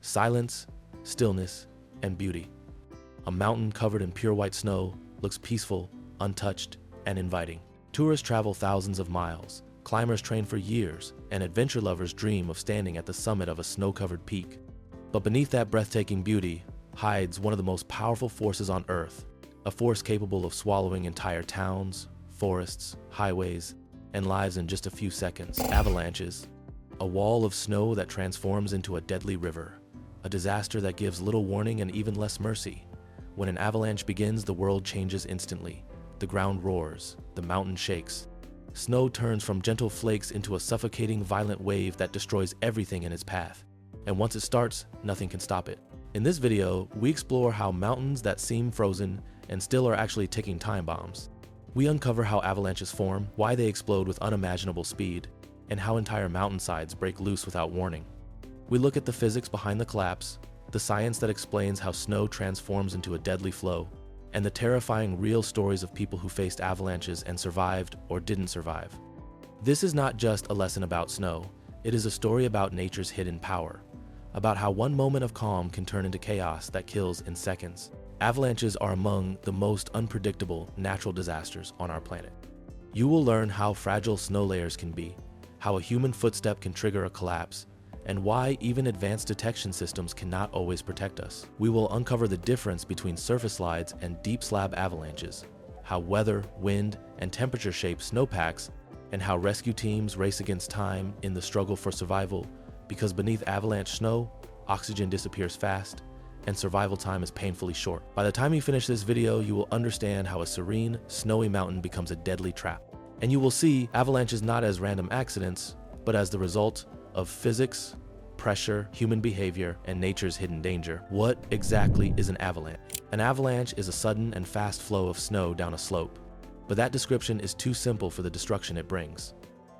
Silence, stillness, and beauty. A mountain covered in pure white snow looks peaceful, untouched, and inviting. Tourists travel thousands of miles, climbers train for years, and adventure lovers dream of standing at the summit of a snow-covered peak. But beneath that breathtaking beauty hides one of the most powerful forces on Earth, a force capable of swallowing entire towns, forests, highways, and lives in just a few seconds. Avalanches, a wall of snow that transforms into a deadly river, a disaster that gives little warning and even less mercy. When an avalanche begins, the world changes instantly. The ground roars, the mountain shakes. Snow turns from gentle flakes into a suffocating, violent wave that destroys everything in its path. And once it starts, nothing can stop it. In this video, we explore how mountains that seem frozen and still are actually ticking time bombs. We uncover how avalanches form, why they explode with unimaginable speed, and how entire mountainsides break loose without warning. We look at the physics behind the collapse, the science that explains how snow transforms into a deadly flow, and the terrifying real stories of people who faced avalanches and survived or didn't survive. This is not just a lesson about snow, it is a story about nature's hidden power, about how one moment of calm can turn into chaos that kills in seconds. Avalanches are among the most unpredictable natural disasters on our planet. You will learn how fragile snow layers can be, how a human footstep can trigger a collapse, and why even advanced detection systems cannot always protect us. We will uncover the difference between surface slides and deep slab avalanches, how weather, wind, and temperature shape snowpacks, and how rescue teams race against time in the struggle for survival, because beneath avalanche snow, oxygen disappears fast, and survival time is painfully short. By the time you finish this video, you will understand how a serene, snowy mountain becomes a deadly trap. And you will see avalanches not as random accidents, but as the result of physics, pressure, human behavior, and nature's hidden danger. What exactly is an avalanche? An avalanche is a sudden and fast flow of snow down a slope, but that description is too simple for the destruction it brings.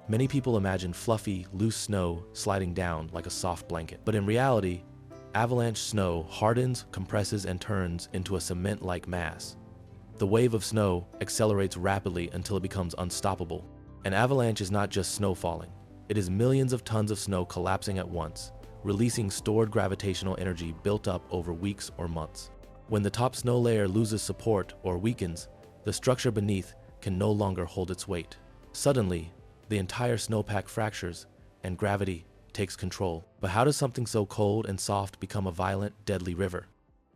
Many people imagine fluffy, loose snow sliding down like a soft blanket, but in reality, avalanche snow hardens, compresses, and turns into a cement-like mass. The wave of snow accelerates rapidly until it becomes unstoppable. An avalanche is not just snow falling. It is millions of tons of snow collapsing at once, releasing stored gravitational energy built up over weeks or months. When the top snow layer loses support or weakens, the structure beneath can no longer hold its weight. Suddenly, the entire snowpack fractures and gravity takes control. But how does something so cold and soft become a violent, deadly river?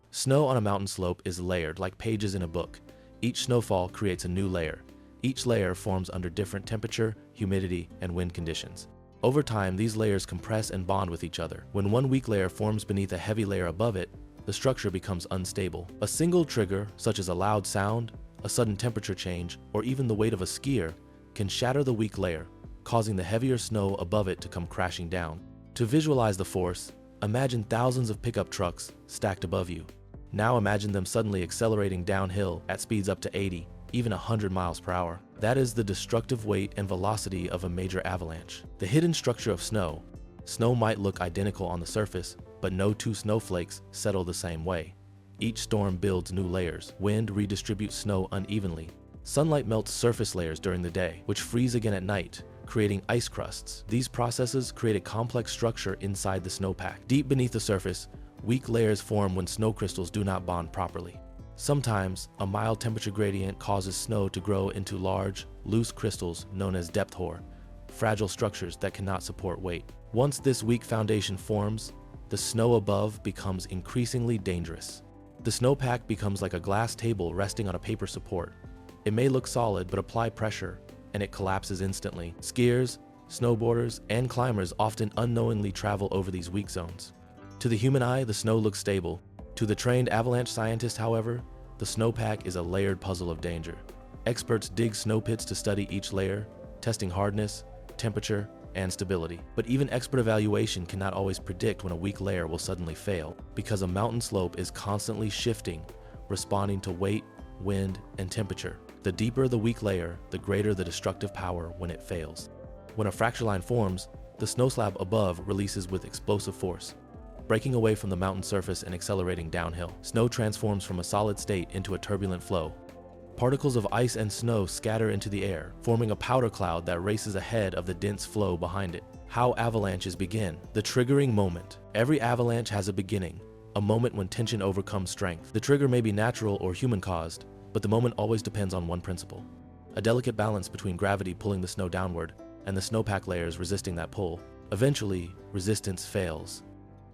Snow on a mountain slope is layered like pages in a book. Each snowfall creates a new layer. Each layer forms under different temperature, humidity, and wind conditions. Over time, these layers compress and bond with each other. When one weak layer forms beneath a heavy layer above it, the structure becomes unstable. A single trigger, such as a loud sound, a sudden temperature change, or even the weight of a skier, can shatter the weak layer, causing the heavier snow above it to come crashing down. To visualize the force, imagine thousands of pickup trucks stacked above you. Now imagine them suddenly accelerating downhill at speeds up to 80, even 100 miles per hour. That is the destructive weight and velocity of a major avalanche. The hidden structure of snow. Snow might look identical on the surface, but no two snowflakes settle the same way. Each storm builds new layers. Wind redistributes snow unevenly. Sunlight melts surface layers during the day, which freeze again at night, creating ice crusts. These processes create a complex structure inside the snowpack. Deep beneath the surface, weak layers form when snow crystals do not bond properly. Sometimes, a mild temperature gradient causes snow to grow into large, loose crystals known as depth hoar, fragile structures that cannot support weight. Once this weak foundation forms, the snow above becomes increasingly dangerous. The snowpack becomes like a glass table resting on a paper support. It may look solid, but apply pressure, and it collapses instantly. Skiers, snowboarders, and climbers often unknowingly travel over these weak zones. To the human eye, the snow looks stable. To the trained avalanche scientist, however, the snowpack is a layered puzzle of danger. Experts dig snow pits to study each layer, testing hardness, temperature, and stability. But even expert evaluation cannot always predict when a weak layer will suddenly fail, because a mountain slope is constantly shifting, responding to weight, wind, and temperature. The deeper the weak layer, the greater the destructive power when it fails. When a fracture line forms, the snow slab above releases with explosive force, breaking away from the mountain surface and accelerating downhill. Snow transforms from a solid state into a turbulent flow. Particles of ice and snow scatter into the air, forming a powder cloud that races ahead of the dense flow behind it. How avalanches begin. The triggering moment. Every avalanche has a beginning, a moment when tension overcomes strength. The trigger may be natural or human-caused, but the moment always depends on one principle: a delicate balance between gravity pulling the snow downward and the snowpack layers resisting that pull. Eventually, resistance fails.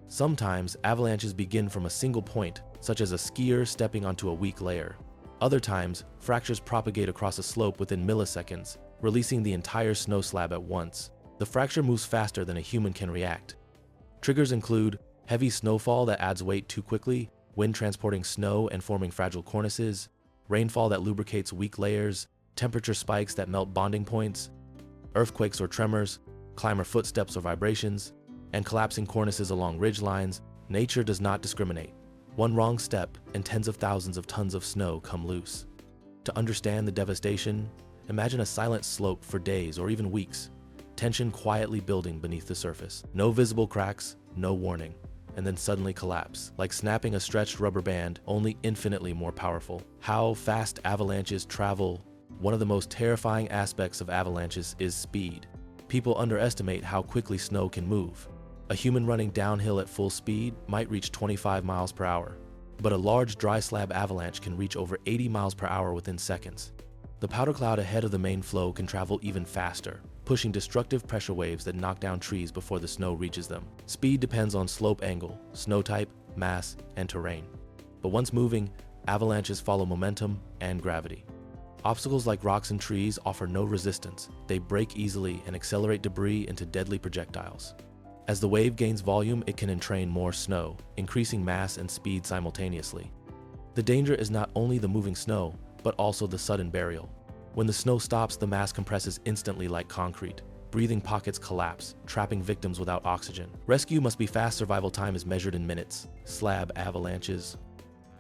Sometimes, avalanches begin from a single point, such as a skier stepping onto a weak layer. Other times, fractures propagate across a slope within milliseconds, releasing the entire snow slab at once. The fracture moves faster than a human can react. Triggers include heavy snowfall that adds weight too quickly, wind transporting snow and forming fragile cornices, rainfall that lubricates weak layers, temperature spikes that melt bonding points, earthquakes or tremors, climber footsteps or vibrations, and collapsing cornices along ridge lines. Nature does not discriminate. One wrong step and tens of thousands of tons of snow come loose. To understand the devastation, imagine a silent slope for days or even weeks, tension quietly building beneath the surface. No visible cracks, no warning, and then suddenly collapse, like snapping a stretched rubber band, only infinitely more powerful. How fast avalanches travel. One of the most terrifying aspects of avalanches is speed. People underestimate how quickly snow can move. A human running downhill at full speed might reach 25 miles per hour, but a large dry slab avalanche can reach over 80 miles per hour within seconds. The powder cloud ahead of the main flow can travel even faster, pushing destructive pressure waves that knock down trees before the snow reaches them. Speed depends on slope angle, snow type, mass, and terrain. But once moving, avalanches follow momentum and gravity. Obstacles like rocks and trees offer no resistance. They break easily and accelerate debris into deadly projectiles. As the wave gains volume, it can entrain more snow, increasing mass and speed simultaneously. The danger is not only the moving snow, but also the sudden burial. When the snow stops, the mass compresses instantly like concrete. Breathing pockets collapse, trapping victims without oxygen. Rescue must be fast. Survival time is measured in minutes. Slab avalanches.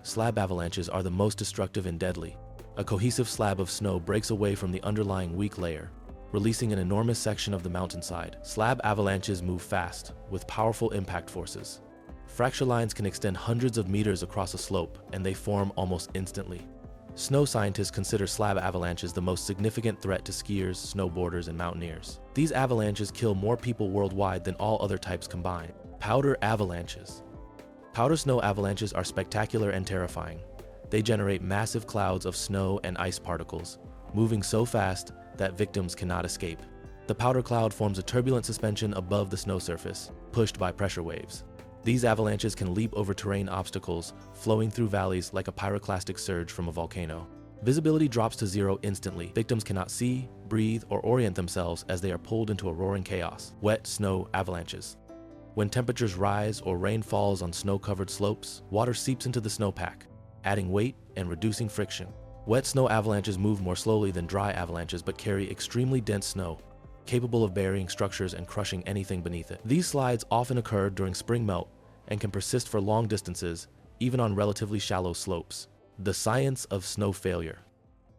Slab avalanches are the most destructive and deadly. A cohesive slab of snow breaks away from the underlying weak layer, releasing an enormous section of the mountainside. Slab avalanches move fast, with powerful impact forces. Fracture lines can extend hundreds of meters across a slope, and they form almost instantly. Snow scientists consider slab avalanches the most significant threat to skiers, snowboarders, and mountaineers. These avalanches kill more people worldwide than all other types combined. Powder avalanches. Powder snow avalanches are spectacular and terrifying. They generate massive clouds of snow and ice particles, moving so fast that victims cannot escape. The powder cloud forms a turbulent suspension above the snow surface, pushed by pressure waves. These avalanches can leap over terrain obstacles, flowing through valleys like a pyroclastic surge from a volcano. Visibility drops to zero instantly. Victims cannot see, breathe, or orient themselves as they are pulled into a roaring chaos. Wet snow avalanches. When temperatures rise or rain falls on snow-covered slopes, water seeps into the snowpack, adding weight and reducing friction. Wet snow avalanches move more slowly than dry avalanches but carry extremely dense snow, capable of burying structures and crushing anything beneath it. These slides often occur during spring melt and can persist for long distances, even on relatively shallow slopes. The science of snow failure.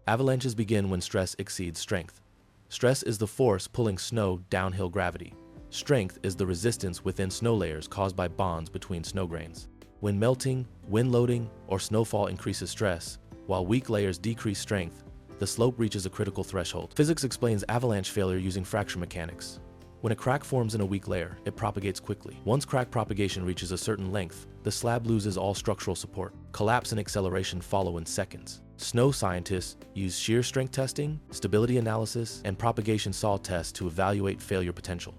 Avalanches begin when stress exceeds strength. Stress is the force pulling snow downhill gravity. Strength is the resistance within snow layers caused by bonds between snow grains. When melting, wind loading, or snowfall increases stress, while weak layers decrease strength, the slope reaches a critical threshold. Physics explains avalanche failure using fracture mechanics. When a crack forms in a weak layer, it propagates quickly. Once crack propagation reaches a certain length, the slab loses all structural support. Collapse and acceleration follow in seconds. Snow scientists use shear strength testing, stability analysis, and propagation saw tests to evaluate failure potential.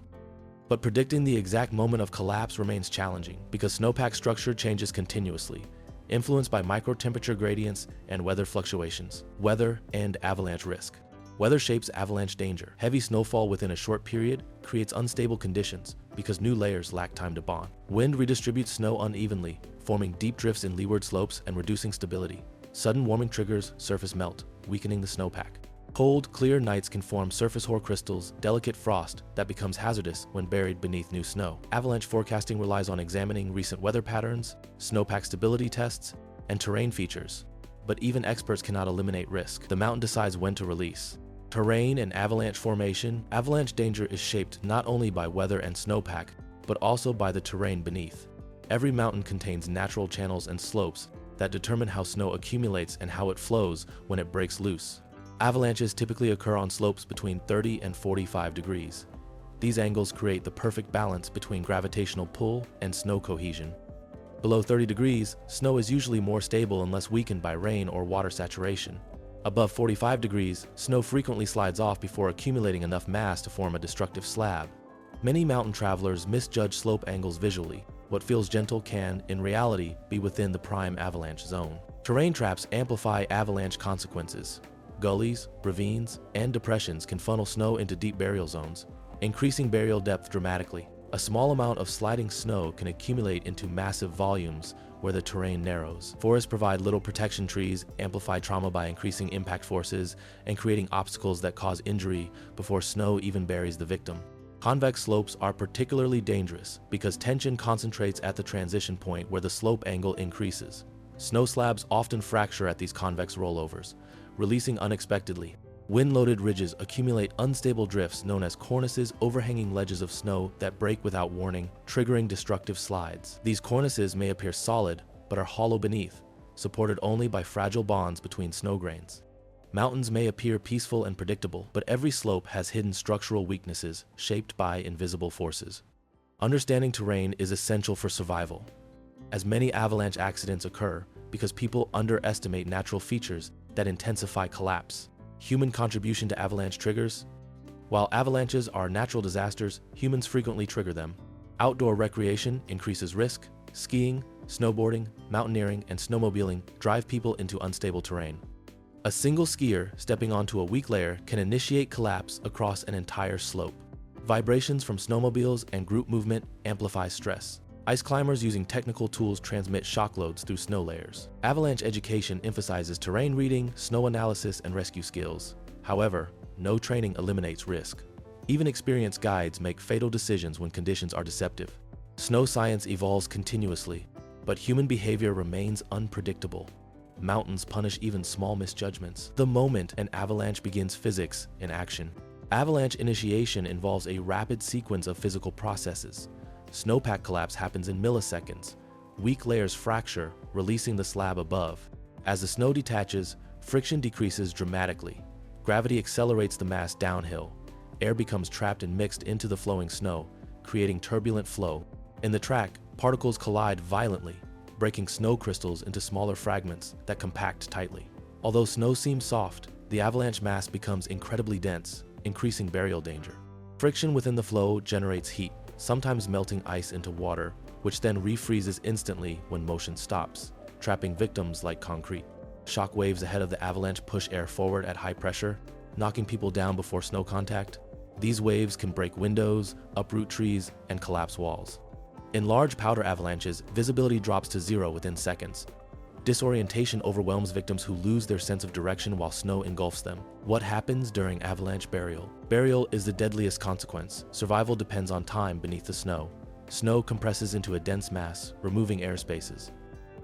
But predicting the exact moment of collapse remains challenging because snowpack structure changes continuously, influenced by micro-temperature gradients and weather fluctuations. Weather and avalanche risk. Weather shapes avalanche danger. Heavy snowfall within a short period creates unstable conditions because new layers lack time to bond. Wind redistributes snow unevenly, forming deep drifts in leeward slopes and reducing stability. Sudden warming triggers surface melt, weakening the snowpack. Cold, clear nights can form surface hoar crystals, delicate frost that becomes hazardous when buried beneath new snow. Avalanche forecasting relies on examining recent weather patterns, snowpack stability tests, and terrain features. But even experts cannot eliminate risk. The mountain decides when to release. Terrain and avalanche formation. Avalanche danger is shaped not only by weather and snowpack, but also by the terrain beneath. Every mountain contains natural channels and slopes that determine how snow accumulates and how it flows when it breaks loose. Avalanches typically occur on slopes between 30 and 45 degrees. These angles create the perfect balance between gravitational pull and snow cohesion. Below 30 degrees, snow is usually more stable and less weakened by rain or water saturation. Above 45 degrees, snow frequently slides off before accumulating enough mass to form a destructive slab. Many mountain travelers misjudge slope angles visually. What feels gentle can, in reality, be within the prime avalanche zone. Terrain traps amplify avalanche consequences. Gullies, ravines, and depressions can funnel snow into deep burial zones, increasing burial depth dramatically. A small amount of sliding snow can accumulate into massive volumes where the terrain narrows. Forests provide little protection. Trees amplify trauma by increasing impact forces and creating obstacles that cause injury before snow even buries the victim. Convex slopes are particularly dangerous because tension concentrates at the transition point where the slope angle increases. Snow slabs often fracture at these convex rollovers, releasing unexpectedly. Wind-loaded ridges accumulate unstable drifts known as cornices, overhanging ledges of snow that break without warning, triggering destructive slides. These cornices may appear solid, but are hollow beneath, supported only by fragile bonds between snow grains. Mountains may appear peaceful and predictable, but every slope has hidden structural weaknesses shaped by invisible forces. Understanding terrain is essential for survival, as many avalanche accidents occur because people underestimate natural features that intensify collapse. Human contribution to avalanche triggers. While avalanches are natural disasters, humans frequently trigger them. Outdoor recreation increases risk. Skiing, snowboarding, mountaineering, and snowmobiling drive people into unstable terrain. A single skier stepping onto a weak layer can initiate collapse across an entire slope. Vibrations from snowmobiles and group movement amplify stress. Ice climbers using technical tools transmit shock loads through snow layers. Avalanche education emphasizes terrain reading, snow analysis, and rescue skills. However, no training eliminates risk. Even experienced guides make fatal decisions when conditions are deceptive. Snow science evolves continuously, but human behavior remains unpredictable. Mountains punish even small misjudgments. The moment an avalanche begins, physics in action. Avalanche initiation involves a rapid sequence of physical processes. Snowpack collapse happens in milliseconds. Weak layers fracture, releasing the slab above. As the snow detaches, friction decreases dramatically. Gravity accelerates the mass downhill. Air becomes trapped and mixed into the flowing snow, creating turbulent flow. In the track, particles collide violently, breaking snow crystals into smaller fragments that compact tightly. Although snow seems soft, the avalanche mass becomes incredibly dense, increasing burial danger. Friction within the flow generates heat, sometimes melting ice into water, which then refreezes instantly when motion stops, trapping victims like concrete. Shock waves ahead of the avalanche push air forward at high pressure, knocking people down before snow contact. These waves can break windows, uproot trees, and collapse walls. In large powder avalanches, visibility drops to zero within seconds. Disorientation overwhelms victims who lose their sense of direction while snow engulfs them. What happens during avalanche burial? Burial is the deadliest consequence. Survival depends on time beneath the snow. Snow compresses into a dense mass, removing air spaces.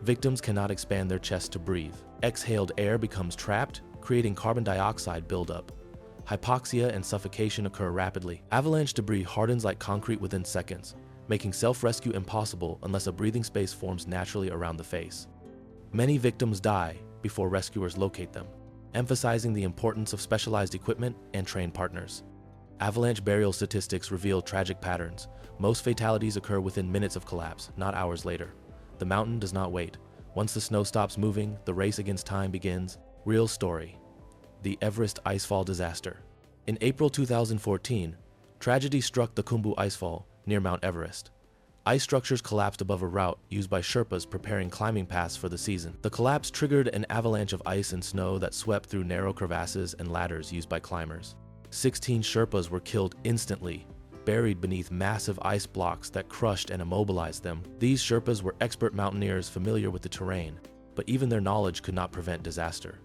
Victims cannot expand their chest to breathe. Exhaled air becomes trapped, creating carbon dioxide buildup. Hypoxia and suffocation occur rapidly. Avalanche debris hardens like concrete within seconds, making self-rescue impossible unless a breathing space forms naturally around the face. Many victims die before rescuers locate them, emphasizing the importance of specialized equipment and trained partners. Avalanche burial statistics reveal tragic patterns. Most fatalities occur within minutes of collapse, not hours later. The mountain does not wait. Once the snow stops moving, the race against time begins. Real story: the Everest icefall disaster. In April 2014, tragedy struck the 𝐂𝐚𝐩𝐿 icefall near Mount Everest. Ice structures collapsed above a route used by Sherpas preparing climbing paths for the season. The collapse triggered an avalanche of ice and snow that swept through narrow crevasses and ladders used by climbers. 16 Sherpas were killed instantly, buried beneath massive ice blocks that crushed and immobilized them. These Sherpas were expert mountaineers familiar with the terrain, but even their knowledge could not prevent disaster.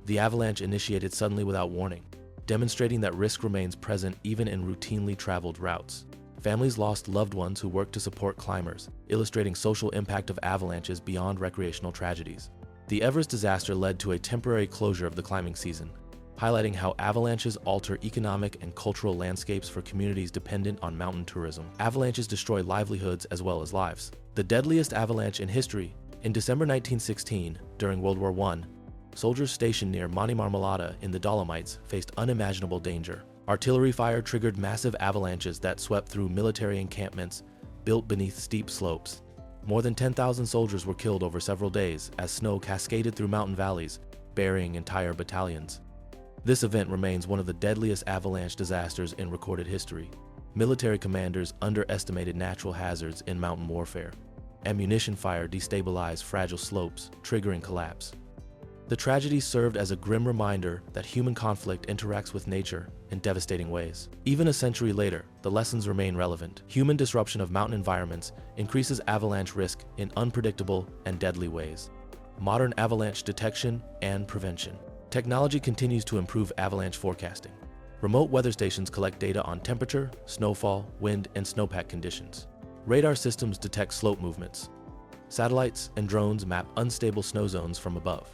The avalanche initiated suddenly without warning, demonstrating that risk remains present even in routinely traveled routes. Families lost loved ones who worked to support climbers, illustrating social impact of avalanches beyond recreational tragedies. The Everest disaster led to a temporary closure of the climbing season, highlighting how avalanches alter economic and cultural landscapes for communities dependent on mountain tourism. Avalanches destroy livelihoods as well as lives. The deadliest avalanche in history. In December 1916, during World War I, soldiers stationed near Monte Marmolada in the Dolomites faced unimaginable danger. Artillery fire triggered massive avalanches that swept through military encampments built beneath steep slopes. More than 10,000 soldiers were killed over several days as snow cascaded through mountain valleys, burying entire battalions. This event remains one of the deadliest avalanche disasters in recorded history. Military commanders underestimated natural hazards in mountain warfare. Ammunition fire destabilized fragile slopes, triggering collapse. The tragedy served as a grim reminder that human conflict interacts with nature in devastating ways. Even a century later, the lessons remain relevant. Human disruption of mountain environments increases avalanche risk in unpredictable and deadly ways. Modern avalanche detection and prevention. Technology continues to improve avalanche forecasting. Remote weather stations collect data on temperature, snowfall, wind, and snowpack conditions. Radar systems detect slope movements. Satellites and drones map unstable snow zones from above.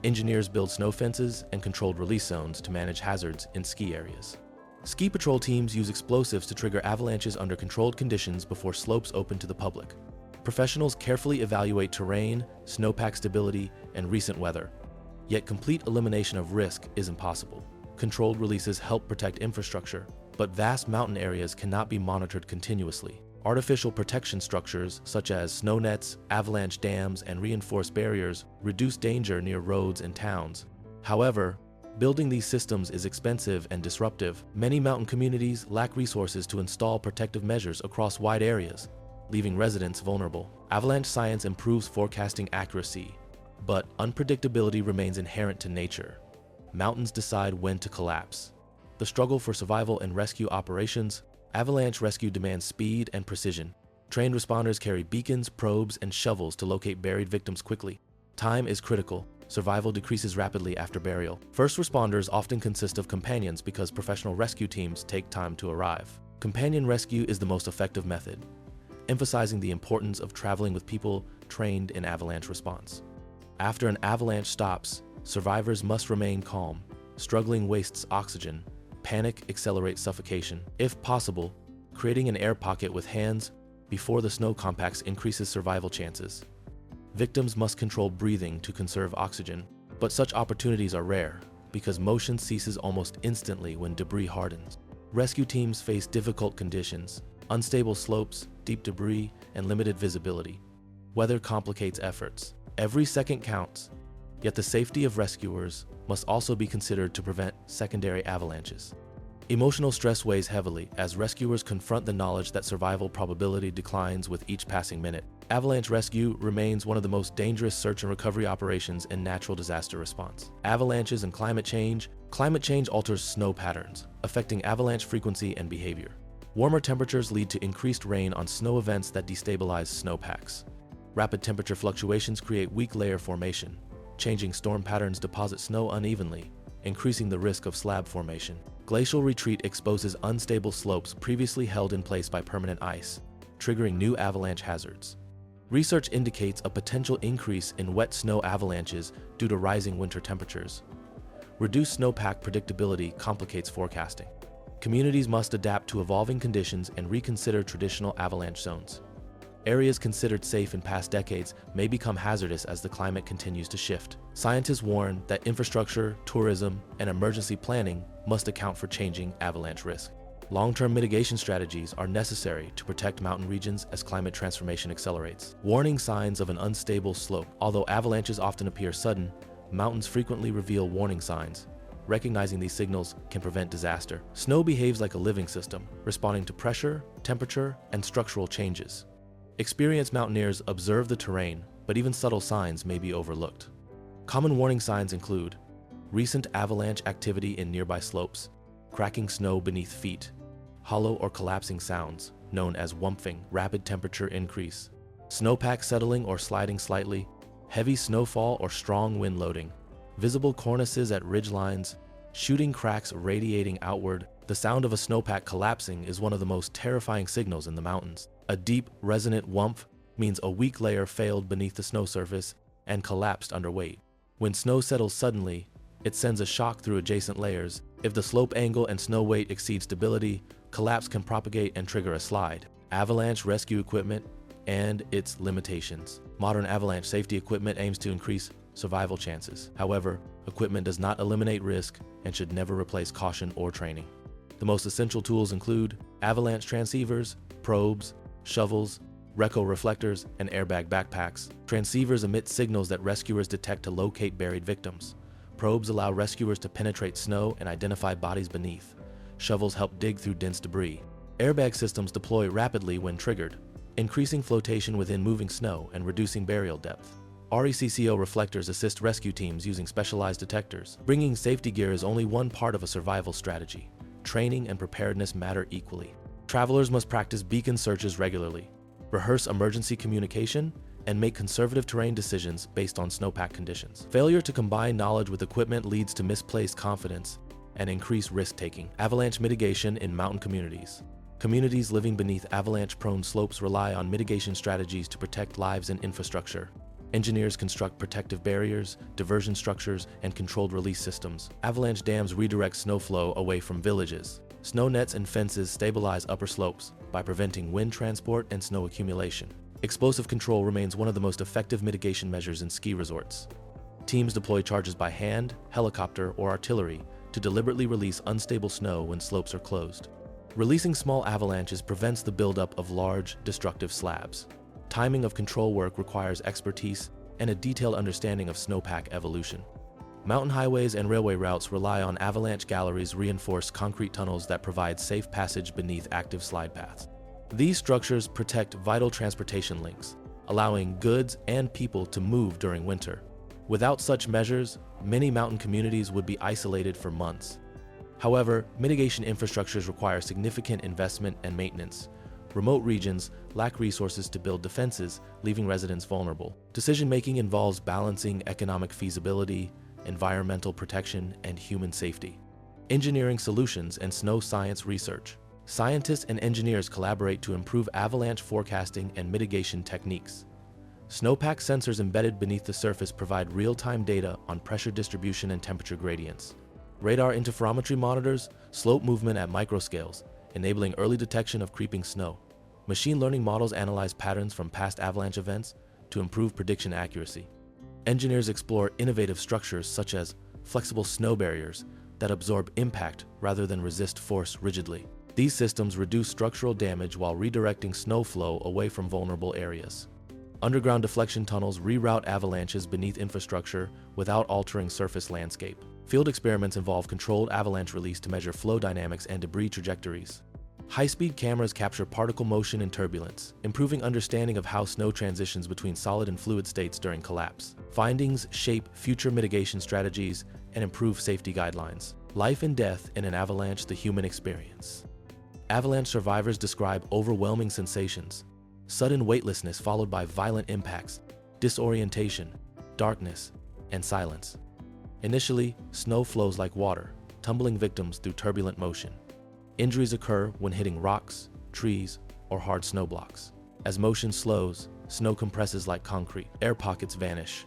Engineers build snow fences and controlled release zones to manage hazards in ski areas. Ski patrol teams use explosives to trigger avalanches under controlled conditions before slopes open to the public. Professionals carefully evaluate terrain, snowpack stability, and recent weather. Yet complete elimination of risk is impossible. Controlled releases help protect infrastructure, but vast mountain areas cannot be monitored continuously. Artificial protection structures such as snow nets, avalanche dams, and reinforced barriers reduce danger near roads and towns. However, building these systems is expensive and disruptive. Many mountain communities lack resources to install protective measures across wide areas, leaving residents vulnerable. Avalanche science improves forecasting accuracy, but unpredictability remains inherent to nature. Mountains decide when to collapse. The struggle for survival and rescue operations. Avalanche rescue demands speed and precision. Trained responders carry beacons, probes, and shovels to locate buried victims quickly. Time is critical. Survival decreases rapidly after burial. First responders often consist of companions because professional rescue teams take time to arrive. Companion rescue is the most effective method, emphasizing the importance of traveling with people trained in avalanche response. After an avalanche stops, survivors must remain calm. Struggling wastes oxygen. Panic accelerates suffocation. If possible, creating an air pocket with hands before the snow compacts increases survival chances. Victims must control breathing to conserve oxygen, but such opportunities are rare because motion ceases almost instantly when debris hardens. Rescue teams face difficult conditions, unstable slopes, deep debris, and limited visibility. Weather complicates efforts. Every second counts, yet the safety of rescuers must also be considered to prevent secondary avalanches. Emotional stress weighs heavily as rescuers confront the knowledge that survival probability declines with each passing minute. Avalanche rescue remains one of the most dangerous search and recovery operations in natural disaster response. Avalanches and climate change. Climate change alters snow patterns, affecting avalanche frequency and behavior. Warmer temperatures lead to increased rain on snow events that destabilize snowpacks. Rapid temperature fluctuations create weak layer formation. Changing storm patterns deposit snow unevenly, increasing the risk of slab formation. Glacial retreat exposes unstable slopes previously held in place by permanent ice, triggering new avalanche hazards. Research indicates a potential increase in wet snow avalanches due to rising winter temperatures. Reduced snowpack predictability complicates forecasting. Communities must adapt to evolving conditions and reconsider traditional avalanche zones. Areas considered safe in past decades may become hazardous as the climate continues to shift. Scientists warn that infrastructure, tourism, and emergency planning must account for changing avalanche risk. Long-term mitigation strategies are necessary to protect mountain regions as climate transformation accelerates. Warning signs of an unstable slope. Although avalanches often appear sudden, mountains frequently reveal warning signs. Recognizing these signals can prevent disaster. Snow behaves like a living system, responding to pressure, temperature, and structural changes. Experienced mountaineers observe the terrain, but even subtle signs may be overlooked. Common warning signs include recent avalanche activity in nearby slopes, cracking snow beneath feet, hollow or collapsing sounds, known as whumping, rapid temperature increase, snowpack settling or sliding slightly, heavy snowfall or strong wind loading, visible cornices at ridge lines, shooting cracks radiating outward. The sound of a snowpack collapsing is one of the most terrifying signals in the mountains. A deep, resonant whump means a weak layer failed beneath the snow surface and collapsed under weight. When snow settles suddenly, it sends a shock through adjacent layers. If the slope angle and snow weight exceed stability, collapse can propagate and trigger a slide. Avalanche rescue equipment and its limitations. Modern avalanche safety equipment aims to increase survival chances. However, equipment does not eliminate risk and should never replace caution or training. The most essential tools include avalanche transceivers, probes, shovels, Reco reflectors, and airbag backpacks. Transceivers emit signals that rescuers detect to locate buried victims. Probes allow rescuers to penetrate snow and identify bodies beneath. Shovels help dig through dense debris. Airbag systems deploy rapidly when triggered, increasing flotation within moving snow and reducing burial depth. RECCO reflectors assist rescue teams using specialized detectors. Bringing safety gear is only one part of a survival strategy. Training and preparedness matter equally. Travelers must practice beacon searches regularly, rehearse emergency communication, and make conservative terrain decisions based on snowpack conditions. Failure to combine knowledge with equipment leads to misplaced confidence and increased risk-taking. Avalanche mitigation in mountain communities. Communities living beneath avalanche-prone slopes rely on mitigation strategies to protect lives and infrastructure. Engineers construct protective barriers, diversion structures, and controlled release systems. Avalanche dams redirect snow flow away from villages. Snow nets and fences stabilize upper slopes by preventing wind transport and snow accumulation. Explosive control remains one of the most effective mitigation measures in ski resorts. Teams deploy charges by hand, helicopter, or artillery to deliberately release unstable snow when slopes are closed. Releasing small avalanches prevents the buildup of large, destructive slabs. Timing of control work requires expertise and a detailed understanding of snowpack evolution. Mountain highways and railway routes rely on avalanche galleries, reinforced concrete tunnels that provide safe passage beneath active slide paths. These structures protect vital transportation links, allowing goods and people to move during winter. Without such measures, many mountain communities would be isolated for months. However, mitigation infrastructures require significant investment and maintenance. Remote regions lack resources to build defenses, leaving residents vulnerable. Decision-making involves balancing economic feasibility, environmental protection, and human safety. Engineering solutions and snow science research. Scientists and engineers collaborate to improve avalanche forecasting and mitigation techniques. Snowpack sensors embedded beneath the surface provide real-time data on pressure distribution and temperature gradients. Radar interferometry monitors slope movement at microscales, enabling early detection of creeping snow. Machine learning models analyze patterns from past avalanche events to improve prediction accuracy. Engineers explore innovative structures such as flexible snow barriers that absorb impact rather than resist force rigidly. These systems reduce structural damage while redirecting snow flow away from vulnerable areas. Underground deflection tunnels reroute avalanches beneath infrastructure without altering surface landscape. Field experiments involve controlled avalanche release to measure flow dynamics and debris trajectories. High-speed cameras capture particle motion and turbulence, improving understanding of how snow transitions between solid and fluid states during collapse. Findings shape future mitigation strategies and improve safety guidelines. Life and death in an avalanche: the human experience. Avalanche survivors describe overwhelming sensations: sudden weightlessness followed by violent impacts, disorientation, darkness, and silence. Initially, snow flows like water, tumbling victims through turbulent motion. Injuries occur when hitting rocks, trees, or hard snow blocks. As motion slows, snow compresses like concrete. Air pockets vanish.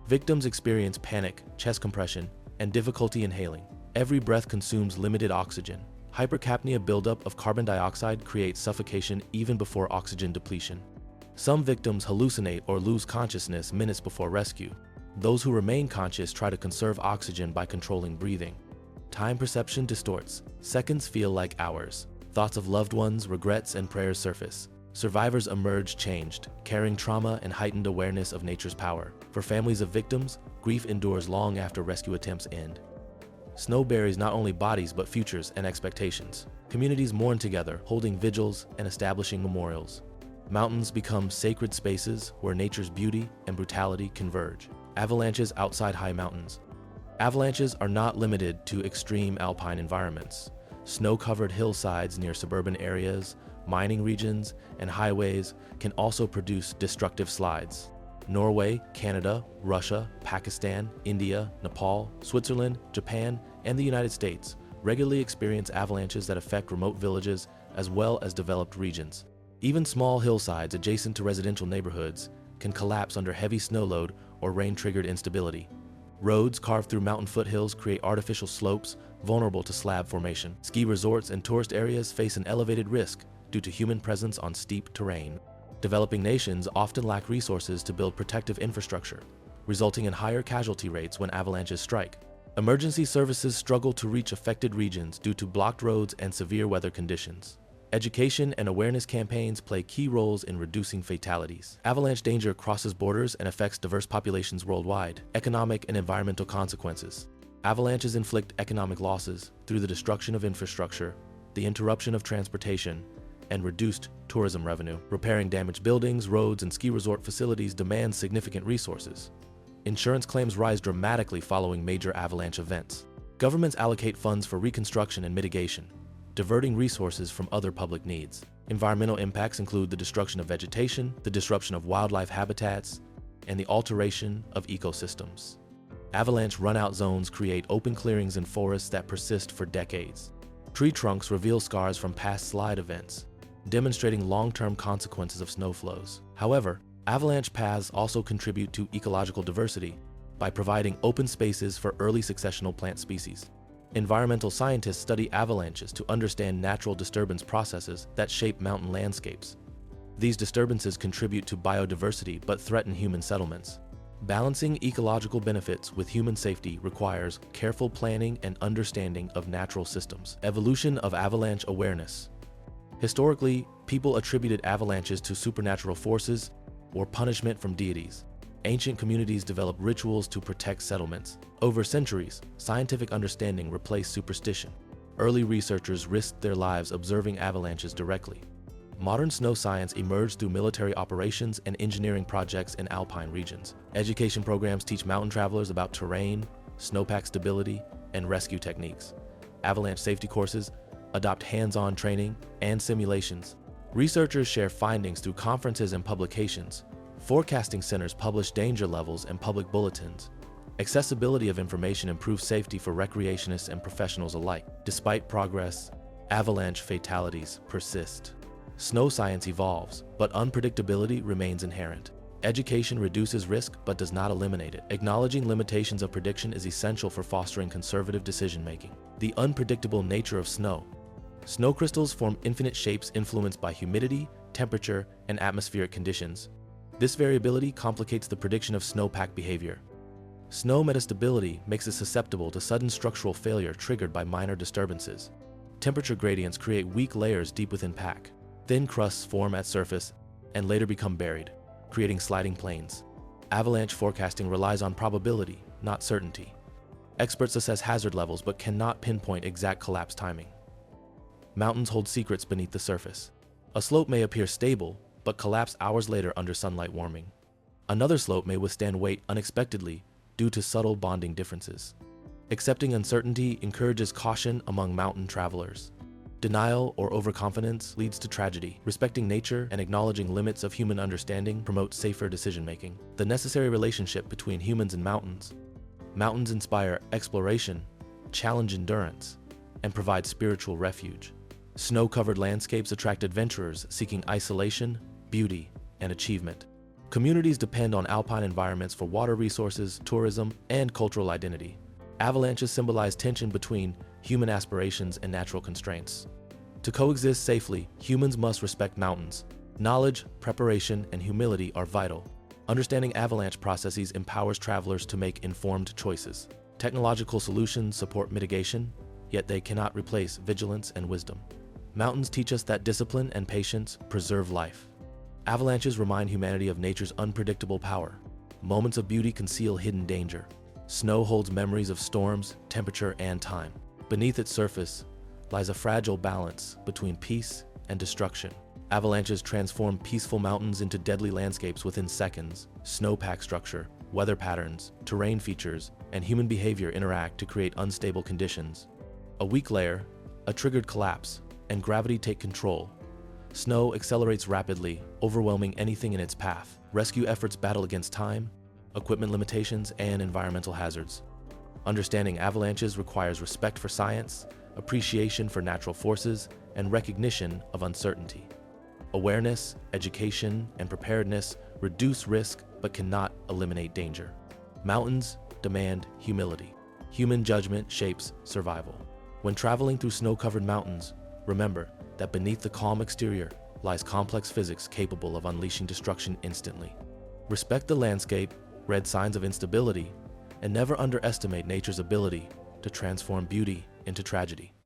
Victims experience panic, chest compression, and difficulty inhaling. Every breath consumes limited oxygen. Hypercapnia buildup of carbon dioxide creates suffocation even before oxygen depletion. Some victims hallucinate or lose consciousness minutes before rescue. Those who remain conscious try to conserve oxygen by controlling breathing. Time perception distorts. Seconds feel like hours. Thoughts of loved ones, regrets, and prayers surface. Survivors emerge changed, carrying trauma and heightened awareness of nature's power. For families of victims, grief endures long after rescue attempts end. Snow buries not only bodies but futures and expectations. Communities mourn together, holding vigils and establishing memorials. Mountains become sacred spaces where nature's beauty and brutality converge. Avalanches outside high mountains. Avalanches are not limited to extreme alpine environments. Snow-covered hillsides near suburban areas, mining regions, and highways can also produce destructive slides. Norway, Canada, Russia, Pakistan, India, Nepal, Switzerland, Japan, and the United States regularly experience avalanches that affect remote villages as well as developed regions. Even small hillsides adjacent to residential neighborhoods can collapse under heavy snow load or rain-triggered instability. Roads carved through mountain foothills create artificial slopes vulnerable to slab formation. Ski resorts and tourist areas face an elevated risk due to human presence on steep terrain. Developing nations often lack resources to build protective infrastructure, resulting in higher casualty rates when avalanches strike. Emergency services struggle to reach affected regions due to blocked roads and severe weather conditions. Education and awareness campaigns play key roles in reducing fatalities. Avalanche danger crosses borders and affects diverse populations worldwide. Economic and environmental consequences. Avalanches inflict economic losses through the destruction of infrastructure, the interruption of transportation, and reduced tourism revenue. Repairing damaged buildings, roads, and ski resort facilities demands significant resources. Insurance claims rise dramatically following major avalanche events. Governments allocate funds for reconstruction and mitigation, diverting resources from other public needs. Environmental impacts include the destruction of vegetation, the disruption of wildlife habitats, and the alteration of ecosystems. Avalanche runout zones create open clearings in forests that persist for decades. Tree trunks reveal scars from past slide events, demonstrating long-term consequences of snow flows. However, avalanche paths also contribute to ecological diversity by providing open spaces for early successional plant species. Environmental scientists study avalanches to understand natural disturbance processes that shape mountain landscapes. These disturbances contribute to biodiversity but threaten human settlements. Balancing ecological benefits with human safety requires careful planning and understanding of natural systems. Evolution of avalanche awareness. Historically, people attributed avalanches to supernatural forces or punishment from deities. Ancient communities developed rituals to protect settlements. Over centuries, scientific understanding replaced superstition. Early researchers risked their lives observing avalanches directly. Modern snow science emerged through military operations and engineering projects in alpine regions. Education programs teach mountain travelers about terrain, snowpack stability, and rescue techniques. Avalanche safety courses adopt hands-on training and simulations. Researchers share findings through conferences and publications. Forecasting centers publish danger levels and public bulletins. Accessibility of information improves safety for recreationists and professionals alike. Despite progress, avalanche fatalities persist. Snow science evolves, but unpredictability remains inherent. Education reduces risk but does not eliminate it. Acknowledging limitations of prediction is essential for fostering conservative decision-making. The unpredictable nature of snow. Snow crystals form infinite shapes influenced by humidity, temperature, and atmospheric conditions. This variability complicates the prediction of snowpack behavior. Snow metastability makes it susceptible to sudden structural failure triggered by minor disturbances. Temperature gradients create weak layers deep within pack. Thin crusts form at surface and later become buried, creating sliding plains. Avalanche forecasting relies on probability, not certainty. Experts assess hazard levels but cannot pinpoint exact collapse timing. Mountains hold secrets beneath the surface. A slope may appear stable, but collapse hours later under sunlight warming. Another slope may withstand weight unexpectedly due to subtle bonding differences. Accepting uncertainty encourages caution among mountain travelers. Denial or overconfidence leads to tragedy. Respecting nature and acknowledging limits of human understanding promotes safer decision-making. The necessary relationship between humans and mountains. Mountains inspire exploration, challenge endurance, and provide spiritual refuge. Snow-covered landscapes attract adventurers seeking isolation, beauty, and achievement. Communities depend on alpine environments for water resources, tourism, and cultural identity. Avalanches symbolize tension between human aspirations and natural constraints. To coexist safely, humans must respect mountains. Knowledge, preparation, and humility are vital. Understanding avalanche processes empowers travelers to make informed choices. Technological solutions support mitigation, yet they cannot replace vigilance and wisdom. Mountains teach us that discipline and patience preserve life. Avalanches remind humanity of nature's unpredictable power. Moments of beauty conceal hidden danger. Snow holds memories of storms, temperature, and time. Beneath its surface lies a fragile balance between peace and destruction. Avalanches transform peaceful mountains into deadly landscapes within seconds. Snowpack structure, weather patterns, terrain features, and human behavior interact to create unstable conditions. A weak layer, a triggered collapse, and gravity take control. Snow accelerates rapidly, overwhelming anything in its path. Rescue efforts battle against time, equipment limitations, and environmental hazards. Understanding avalanches requires respect for science, appreciation for natural forces, and recognition of uncertainty. Awareness, education, and preparedness reduce risk but cannot eliminate danger. Mountains demand humility. Human judgment shapes survival. When traveling through snow-covered mountains, remember that beneath the calm exterior lies complex physics capable of unleashing destruction instantly. Respect the landscape, read signs of instability, and never underestimate nature's ability to transform beauty into tragedy.